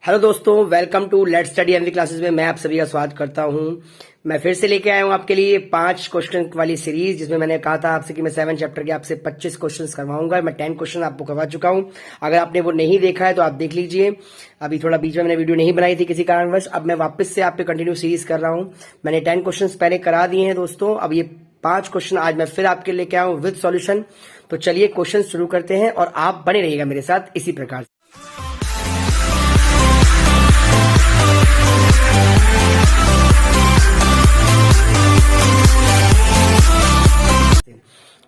Hello दोस्तों, welcome to let's study MV classes में मैं आप सभी का स्वागत करता हूं। मैं फिर से लेके आया हूं आपके लिए 5 क्वेश्चन वाली सीरीज, जिसमें मैंने कहा था आपसे कि मैं 7 चैप्टर के आपसे 25 क्वेश्चंस करवाऊंगा। मैं 10 क्वेश्चन आपको करवा चुका हूं। अगर आपने वो नहीं देखा है तो आप देख लीजिए। अभी थोड़ा बीच में मैंने वीडियो नहीं बनाई थी किसी कारणवश। अब मैं वापस से आप पे कंटिन्यू सीरीज कर रहा हूं। मैंने 10 क्वेश्चन पहले करा दिए हैं दोस्तों। अब ये 5 क्वेश्चन आज मैं फिर आपके लेके आया हूं विद सॉल्यूशन। तो चलिए क्वेश्चन शुरू करते हैं और आप बने रहिएगा मेरे साथ इसी प्रकार।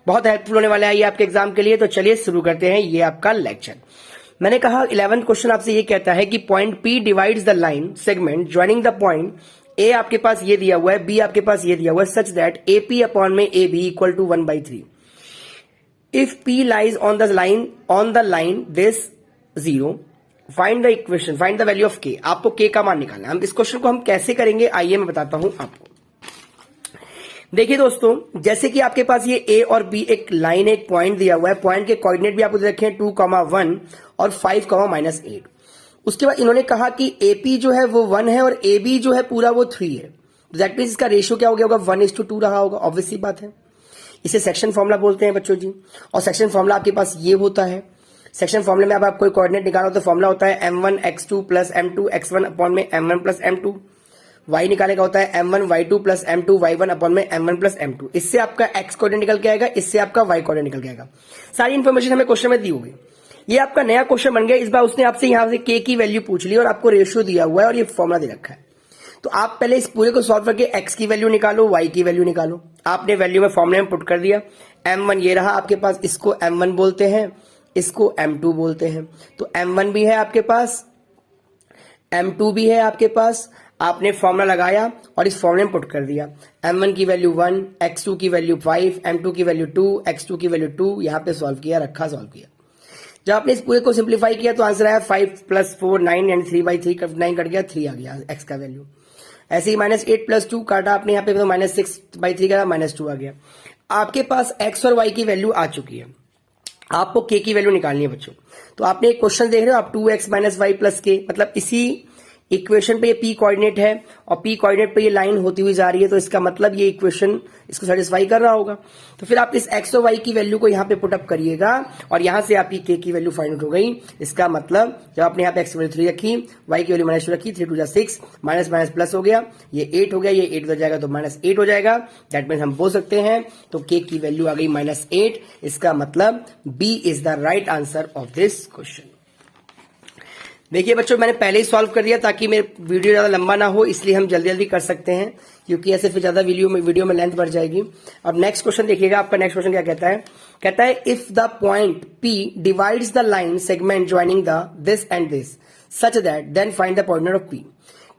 बहुत हेल्पफुल होने वाला है ये आपके एग्जाम के लिए। तो चलिए शुरू करते हैं ये आपका लेक्चर। मैंने कहा 11th क्वेश्चन आपसे ये कहता है कि point P divides the line segment joining the point A आपके पास ये दिया हुआ है, B आपके पास ये दिया हुआ है, सच दैट AP अपॉन में AB equal to 1/3। If P lies on the line this 0, find the equation, find the value of K। आपको K का मान निकालना है। हम इस क्वेश्चन को हम कैसे करेंगे आइए मैं बताता हूं आपको। देखिए दोस्तों, जैसे कि आपके पास ये A और B एक लाइन, एक पॉइंट दिया हुआ है। पॉइंट के कोऑर्डिनेट भी आपको दे रखे हैं 2,1 और 5,-8। उसके बाद इन्होंने कहा कि AP जो है वो 1 है और AB जो है पूरा वो 3 है। दैट मींस इसका रेशियो क्या हो गया होगा, 1:2 रहा होगा। ऑब्वियस सी बात है। इसे सेक्शन फॉर्मूला बोलते हैं बच्चों जी। और सेक्शन फॉर्मूला आपके पास ये होता है। सेक्शन फॉर्मूले में अब आप कोई कोऑर्डिनेट निकालो तो फॉर्मूला होता है m1x2 plus m2 x1 upon में m1 प्लस m2। y निकाले का होता है m1 y2 plus m2 y1 upon में m1 प्लस m2। इससे आपका x कोऑर्डिनेट निकल के आएगा, इससे आपका y कोऑर्डिनेट निकल के आएगा। सारी इन्फॉर्मेशन हमें क्वेश्चन में दी होगी। ये आपका नया क्वेश्चन बन गया। इस बार उसने आपसे यहां से k की वैल्यू पूछ ली और आपको रेशियो दिया हुआ है और ये फॉर्मूला दे रखा है। तो आप पहले इस पूरे को सॉल्व करके x की वैल्यू निकालो, y की वैल्यू निकालो। आपने वैल्यू में फॉर्मूले में पुट कर दिया। m1 ये रहा आपके पास, इसको m1 बोलते हैं, इसको m2 बोलते हैं। तो m1 भी है आपके पास, m2 भी है आपके पास। आपने फॉर्मूला लगाया और इस फॉर्मूले में पुट कर दिया। m1 की वैल्यू 1, x2 की वैल्यू 5, m2 की वैल्यू 2, x2 की वैल्यू 2। यहां पे सॉल्व किया, रखा, सॉल्व किया। जब आपने इस पूरे को सिंप्लीफाई किया तो आंसर आया 5 + 4 9 एंड 3/3 9 कट गया, 3 आ गया x का वैल्यू। ऐसे ही -8 + 2 काटा आपने यहाँ पे तो -6/3 का -2 आ गया। आपके पास x और y की वैल्यू आ चुकी है। आपको k की वैल्यू निकालनी है बच्चों। तो आपने एक क्वेश्चन देख रहे हो आप 2x - y + k, मतलब इसी इक्वेशन पे ये p कोऑर्डिनेट है और p कोऑर्डिनेट पे ये लाइन होती हुई जा रही है। तो इसका मतलब ये इक्वेशन इसको सेटिस्फाई कर रहा होगा। तो फिर आप इस x और y की वैल्यू को यहाँ पे पुट अप करिएगा और यहां से आपकी k की वैल्यू फाइंड आउट हो गई। इसका मतलब जब आपने यहाँ पे x की वैल्यू 3 रखी, y की वैल्यू -2 रखी, 3 2 6, माइनस माइनस प्लस हो गया, ये 8 हो गया, ये 8 हो जाएगा तो -8 हो जाएगा। दैट मीन्स हम बोल सकते हैं तो k की वैल्यू आ गई -8। इसका मतलब B is the right answer of this question. देखिए बच्चों, मैंने पहले ही सॉल्व कर दिया ताकि मेरे वीडियो ज्यादा लंबा ना हो, इसलिए हम जल्दी जल्दी कर सकते हैं, क्योंकि ऐसे फिर ज्यादा वीडियो में लेंथ बढ़ जाएगी। अब नेक्स्ट क्वेश्चन देखिएगा। आपका नेक्स्ट क्वेश्चन क्या कहता है? कहता है if the point P divides the line segment joining the this and this such that then find the coordinate of P।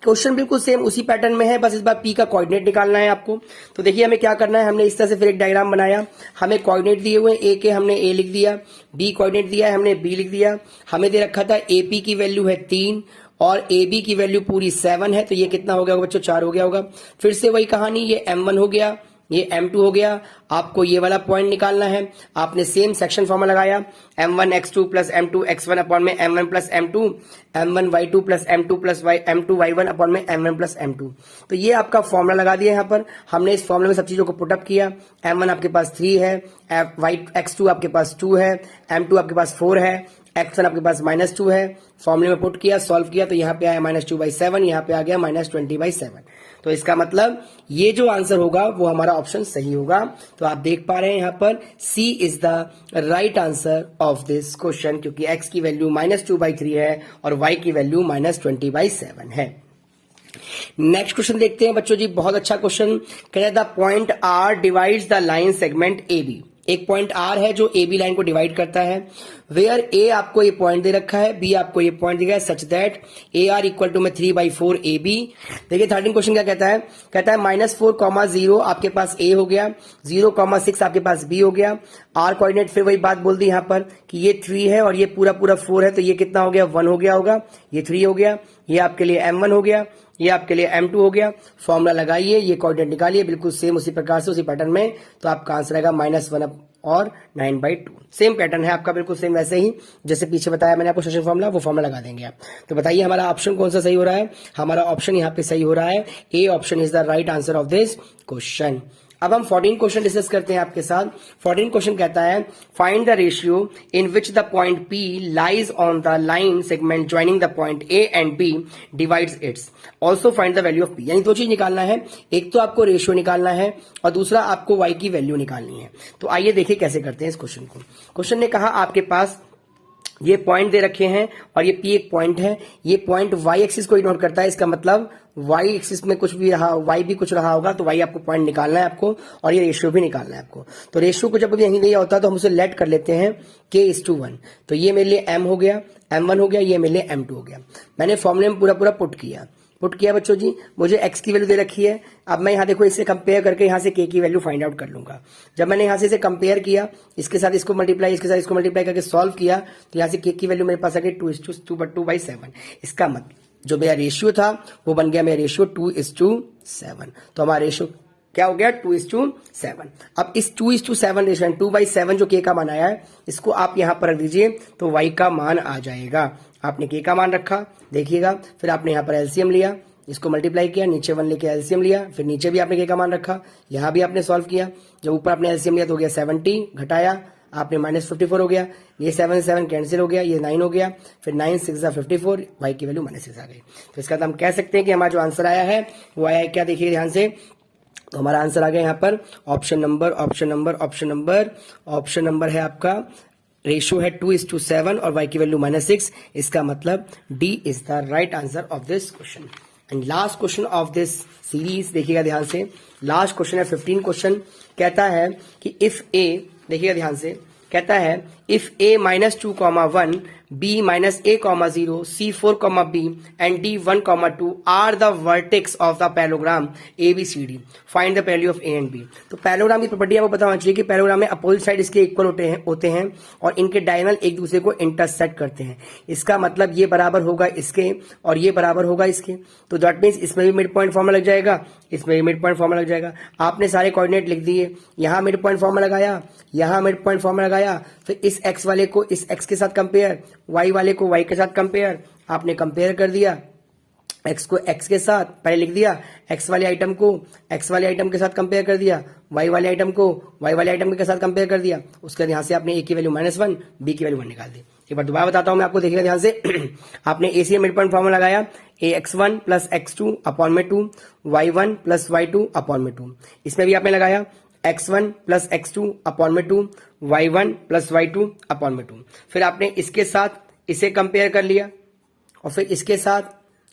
Question बिल्कुल सेम उसी पैटर्न में है, बस इस बार P का कोऑर्डिनेट निकालना है आपको। तो देखिए हमें क्या करना है, हमने इस तरह से फिर एक डायग्राम बनाया। हमें कोऑर्डिनेट दिए हुए A के, हमने A लिख दिया। B कोऑर्डिनेट दिया है, हमने B लिख दिया। हमें दे रखा था AP की वैल्यू है 3 और AB की वैल्यू पूरी 7 है। तो ये कितना हो गया होगा बच्चों? 4 हो गया होगा। फिर से वही कहानी, ये M1 हो गया, ये M2 हो गया। आपको ये वाला पॉइंट निकालना है। आपने सेम सेक्शन फॉर्मूला लगाया, m1 x2 plus m2 x1 upon में m1 plus m2, m1 y2 plus m2 plus m2 y1 upon में m1 प्लस m2। तो ये आपका फॉर्मूला लगा दिया। यहाँ पर हमने इस फॉर्मूले में सब चीजों को पुटअप किया। m1 आपके पास 3 है, x2 आपके पास 2 है, m2 आपके पास 4 है, x1 आपके पास -2 है। फॉर्मूले में पुट किया, सॉल्व किया तो यहाँ पे आया -2/7, यहाँ पे आ गया -20/7। तो इसका मतलब ये जो आंसर होगा वो हमारा ऑप्शन सही होगा। तो आप देख पा रहे हैं यहाँ पर C is the right answer of this question, क्योंकि x की वैल्यू -2/3 है और y की वैल्यू -20/7 है। नेक्स्ट क्वेश्चन देखते हैं बच्चों जी। बहुत अच्छा क्वेश्चन। कहता है the point R divides the line segment AB। एक पॉइंट R है जो AB लाइन को डिवाइड करता है। वेयर A आपको ये पॉइंट दे रखा है, B आपको ये पॉइंट दिया है, such that AR equal to में 3/4 AB। देखिए 13 क्वेश्चन क्या कहता है? कहता है -4,0 आपके पास A हो गया, 0,6 आपके पास B हो गया। R कोऑर्डिनेट फिर वही बात बोल दी यहाँ पर कि ये 3 है और ये पूरा पूरा 4 है। तो ये कितना हो गया? 1 हो गया होगा, ये 3 हो गया, ये आपके लिए M1 हो गया, ये आपके लिए M2 हो गया। फॉर्मूला लगाइए, ये कोऑर्डिनेट निकालिए बिल्कुल सेम उसी प्रकार से, उसी पैटर्न में। तो आपका आंसर आएगा -1 और 9/2। सेम पैटर्न है आपका, बिल्कुल सेम वैसे ही जैसे पीछे बताया मैंने आपको सेशन फॉर्मूला, वो फॉर्मूला लगा देंगे आप। तो बताइए हमारा ऑप्शन कौन सा सही हो रहा है? हमारा ऑप्शन यहाँ पे सही हो रहा है, A option is the right answer of this question. अब हम 14 क्वेश्चन डिस्कस करते हैं आपके साथ। 14 क्वेश्चन कहता है find the ratio in which the point P lies on the line segment joining the point A and B divides it's, also find the value of P। यानी दो चीज निकालना है, एक तो आपको रेशियो निकालना है और दूसरा आपको Y की वैल्यू निकालनी है। तो आइए देखिए कैसे करते हैं इस क्वेश्चन को। क्वेश्चन ने कहा आपके पास ये पॉइंट दे रखे हैं और ये P एक पॉइंट है, ये पॉइंट Y एक्सिस को इग्नोर करता है, इसका मतलब Y एक्सिस में कुछ भी रहा, Y भी कुछ रहा होगा, तो Y आपको पॉइंट निकालना है आपको, और ये रेशियो भी निकालना है आपको। तो रेशियो को जब यहीं दिया होता है तो हम उसे लेट कर लेते हैं K/1। तो ये मेरे लिए M हो गया, M1 हो गया, ये मेरे लिए M2 हो गया। मैंने फॉर्मूले में पूरा पुट किया बच्चों जी। मुझे x की वैल्यू दे रखी है, अब मैं यहाँ देखो इससे कंपेयर करके यहाँ से k की वैल्यू फाइंड आउट कर लूंगा। जब मैंने यहाँ से इसे कंपेयर किया, इसके साथ इसको मल्टीप्लाई, इसके साथ इसको मल्टीप्लाई करके सॉल्व किया, तो यहाँ से k की वैल्यू मेरे पास आ गई 2:2/7। इसका मतलब जो मेरा रेशियो था वो बन गया मेरा रेशियो 2:7। तो हमारा रेशियो क्या हो गया? 2:7। अब इस 2:7 रेशियो 2/7 जो k का मान आया है, इसको आप यहां पर रख दीजिए तो y का मान आ जाएगा। आपने k का मान रखा, देखिएगा, फिर आपने यहां पर एलसीएम लिया, इसको मल्टीप्लाई किया, नीचे 1 लेके एलसीएम लिया, फिर नीचे भी आपने k का मान रखा, यहां भी आपने सॉल्व किया। जब ऊपर आपने एलसीएम लिया तो हो गया 70, घटाया आपने -54 हो गया, ये 7 7 कैंसिल हो गया, ये 9 हो गया, फिर 9 6 54, y की वैल्यू -6 आ गई। तो इसका हम कह सकते हैं कि हमारा जो आंसर आया है वो आया है क्या? देखिए ध्यान से, तो हमारा आंसर आ गया यहाँ पर ऑप्शन नंबर है आपका, रेशियो है 2:7 और y की वैल्यू -6। इसका मतलब D is the right answer of this question. And last question of this series, देखिएगा ध्यान से, लास्ट क्वेश्चन है 15 क्वेश्चन। कहता है कि इफ A, देखिएगा ध्यान से, कहता है if A -2,1 B -A,0 C 4,B and D 1,2 are the vertex of the parallelogram ABCD, find the value of A and B। तो पैरेललोग्राम की प्रॉपर्टी आपको पता होना चाहिए कि पैरेललोग्राम में अपोजिट साइड इसके इक्वल होते हैं और इनके डायगोनल एक दूसरे को इंटरसेक्ट करते हैं। इसका मतलब ये बराबर होगा इसके और ये बराबर होगा इसके, तो दैट मीन्स इसमें भी मिड पॉइंट फॉर्मूला लग जाएगा, इसमें भी मिड पॉइंट फॉर्मूला लग जाएगा। आपने सारे कोऑर्डिनेट लिख दिए, यहां मिड पॉइंट फॉर्मूला लगाया, यहां मिड पॉइंट फॉर्मूला लगाया, फिर इस x वाले को इस x के साथ कंपेयर, y वाले को y के साथ कंपेयर, आपने कंपेयर कर दिया, x को x के साथ पहले लिख दिया, x वाले आइटम को x वाले आइटम के साथ कंपेयर कर दिया, y वाले आइटम को y वाले आइटम के साथ कंपेयर कर दिया। उसके बाद यहां से आपने a की वैल्यू -1, b की वैल्यू 1 निकाल दी। एक बार दोबारा बताता हूं मैं आपको, देखिएगा ध्यान से। आपने a से मिड पॉइंट फॉर्मूला लगाया, ax1 + x2 अपॉन में 2, y1 + y2 अपॉन में 2। इसमें भी आपने लगाया x1 + x2 अपॉन में 2, y1 + y2 अपॉन में 2। फिर आपने इसके साथ इसे कंपेयर कर लिया और फिर इसके साथ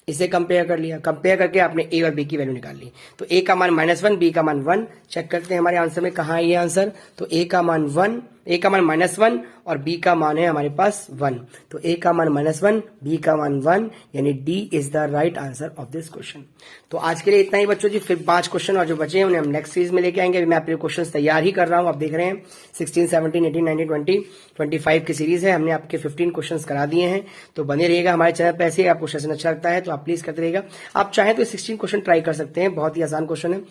इसे कंपेयर कर लिया, कंपेयर करके आपने a और b की वैल्यू निकाल ली। तो a का मान -1, b का मान 1। चेक करते हैं हमारे आंसर में कहाँ है ये आंसर। तो a का मान -1 और b का मान है हमारे पास 1। तो a का मान -1, b का मान 1, यानी d is the right answer of this question. तो आज के लिए इतना ही बच्चों जी। फिर 5 क्वेश्चन और जो बचे हैं उन्हें हम नेक्स्ट सीरीज में लेके आएंगे। अभी मैं अपने क्वेश्चन तैयार ही कर रहा हूँ, आप देख रहे हैं 16, 17, 18, 19, 20, 25 की सीरीज है। हमने आपके 15 क्वेश्चन करा दिए हैं। तो बने रहिएगा हमारे चैनल पर। ऐसे आपको सेशन अच्छा लगता है तो आप प्लीज करते रहिएगा। आप चाहें तो 16 क्वेश्चन ट्राई कर सकते हैं, बहुत ही आसान क्वेश्चन है।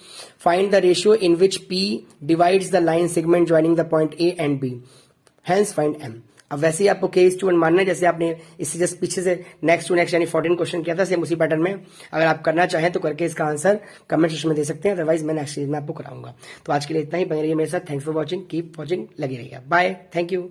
Find the ratio in which P divides the line segment joining the point A and B, hence find M। अब वैसे ही आपको K/1 मानना है, जैसे आपने इससे जस्ट पीछे से नेक्स्ट टू नेक्स्ट यानी 14 क्वेश्चन किया था, सेम उसी पैटर्न में अगर आप करना चाहें तो करके इसका आंसर कमेंट सेक्शन में दे सकते हैं। अदरवाइज मैं नेक्स्ट सीरीज में आपको कराऊंगा। तो आज के लिए इतना ही, बने रहिए मेरे साथ। Thanks for watching, keep watching, लगे रहिए। Bye, thank you.